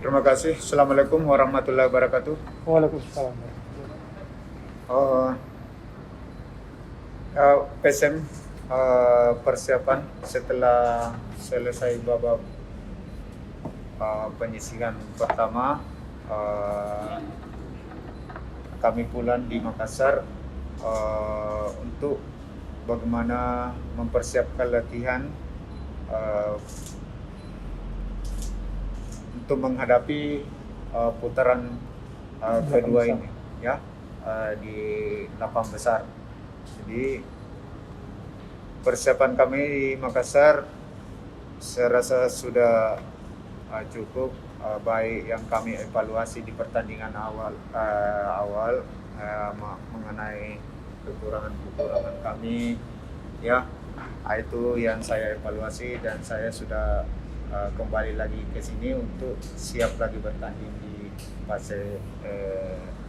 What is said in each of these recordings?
Terima kasih. Assalamualaikum warahmatullahi wabarakatuh. Waalaikumsalam. Uh, PSM persiapan setelah selesai babak penyisihan pertama, kami pulang di Makassar untuk bagaimana mempersiapkan latihan untuk menghadapi putaran kedua ini, ya, di lapang besar. Jadi persiapan kami di Makassar saya rasa sudah cukup baik. Yang kami evaluasi di pertandingan awal mengenai kekurangan kami, ya, itu yang saya evaluasi dan saya sudah kembali lagi ke sini untuk siap lagi bertanding di fase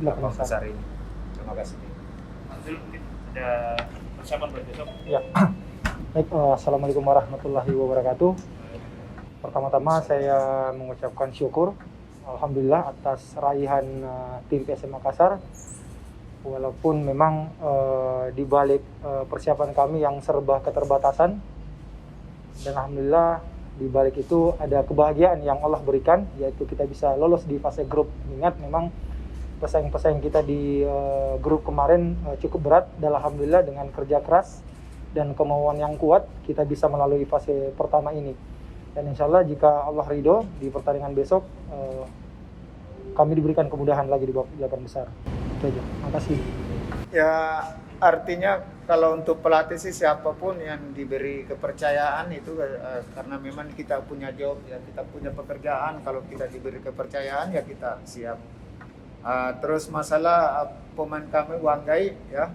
lapang besar ini. Terima kasih. Maksud mungkin ada persiapan buat besok? Ya, baik. Assalamualaikum warahmatullahi wabarakatuh. Pertama-tama saya mengucapkan syukur, alhamdulillah atas raihan tim PSM Makassar. Walaupun memang di balik persiapan kami yang serba keterbatasan, dan alhamdulillah di balik itu ada kebahagiaan yang Allah berikan, yaitu kita bisa lolos di fase grup. Ingat memang pesaing-pesaing kita di grup kemarin cukup berat, dan alhamdulillah dengan kerja keras dan kemauan yang kuat kita bisa melalui fase pertama ini. Dan insya Allah jika Allah ridho di pertandingan besok kami diberikan kemudahan lagi di babak 8 besar. Itu aja. Terima kasih. Ya, artinya kalau untuk pelatih sih siapapun yang diberi kepercayaan itu karena memang kita punya job, ya, kita punya pekerjaan. Kalau kita diberi kepercayaan ya kita siap. Terus masalah pemain kami Wanggai, ya,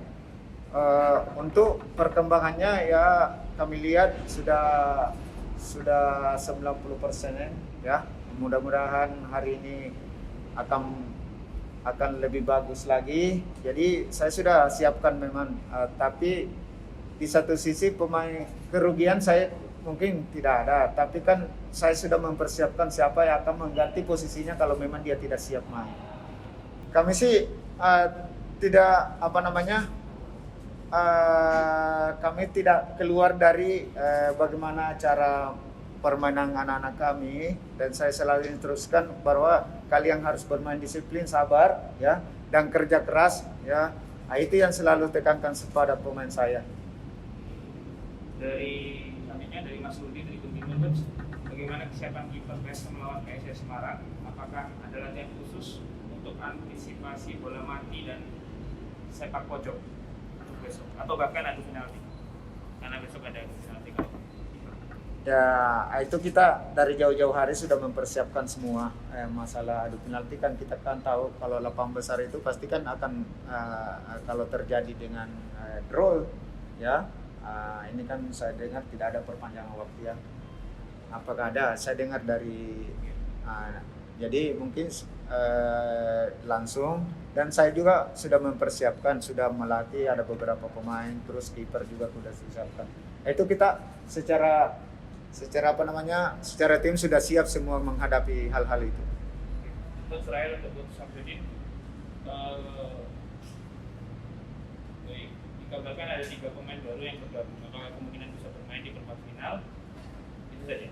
untuk perkembangannya ya kami lihat sudah 90%, ya. Mudah-mudahan hari ini akan lebih bagus lagi. Jadi saya sudah siapkan memang, tapi di satu sisi pemain kerugian saya mungkin tidak ada, tapi kan saya sudah mempersiapkan siapa yang akan mengganti posisinya kalau memang dia tidak siap main. Kami sih tidak kami tidak keluar dari bagaimana cara permainan anak-anak kami, dan saya selalu teruskan bahwa kalian harus bermain disiplin, sabar, ya, dan kerja keras, ya. Itu yang selalu tekankan kepada pemain saya. Dari Mas Rudi dari Gunting, bagaimana kesiapan kiper PSM melawan PSS Semarang? Apakah ada latihan khusus untuk antisipasi bola mati dan sepak pojok untuk besok, atau bahkan adu penalti? Karena besok ada adu penalti kalau ya, itu kita dari jauh-jauh hari sudah mempersiapkan semua. Masalah adu penalti kan kita kan tahu kalau lapang besar itu pasti kan akan kalau terjadi dengan draw, ya, ini kan saya dengar tidak ada perpanjangan waktu, ya. Apakah ada? Saya dengar dari jadi mungkin langsung, dan saya juga sudah mempersiapkan, sudah melatih ada beberapa pemain, terus kiper juga sudah disiapkan. Itu kita secara tim sudah siap semua menghadapi hal-hal itu. untuk Israel untuk Samsudin, dikabarkan ada 3 pemain baru yang bergabung. Apakah kemungkinan bisa bermain di perempat final? Itu saja.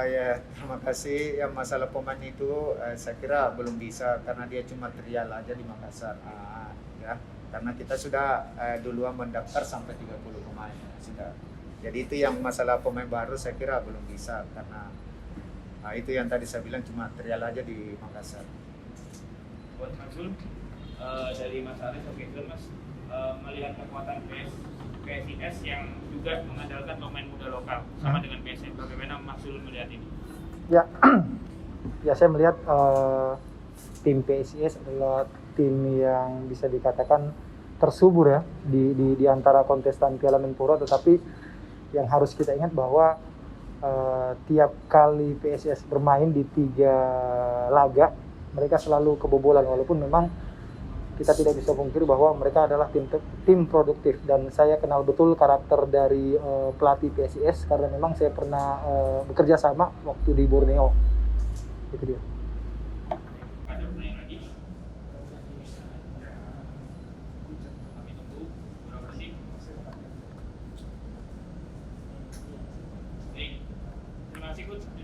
Ya, terima kasih. Yang masalah pemain itu saya kira belum bisa karena dia cuma trial aja di Makassar, ya. Karena kita sudah duluan mendaftar sampai 30 pemain sudah. Jadi itu yang masalah pemain baru saya kira belum bisa karena itu yang tadi saya bilang cuma trial aja di Makassar. Buat Mas Zul, dari Mas Aris, oke, Mas, melihat kekuatan PSIS yang juga mengandalkan pemain muda lokal sama dengan PSM, bagaimana Mas Zul melihat ini? Ya, ya saya melihat tim PSIS adalah tim yang bisa dikatakan tersubur, ya, di antara kontestan Piala Menpora. Tetapi yang harus kita ingat bahwa tiap kali PSIS bermain di 3 laga mereka selalu kebobolan, walaupun memang kita tidak bisa pungkiri bahwa mereka adalah tim produktif, dan saya kenal betul karakter dari pelatih PSIS karena memang saya pernah bekerja sama waktu di Borneo. Itu dia.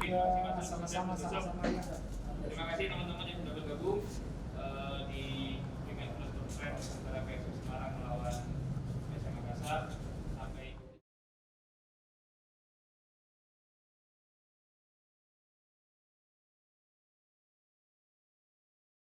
Terima kasih Mas Sultan. Sama-sama. Terima kasih teman-teman yang sudah bergabung di Game Plus Conference antara PSS Semarang melawan PSM Makassar.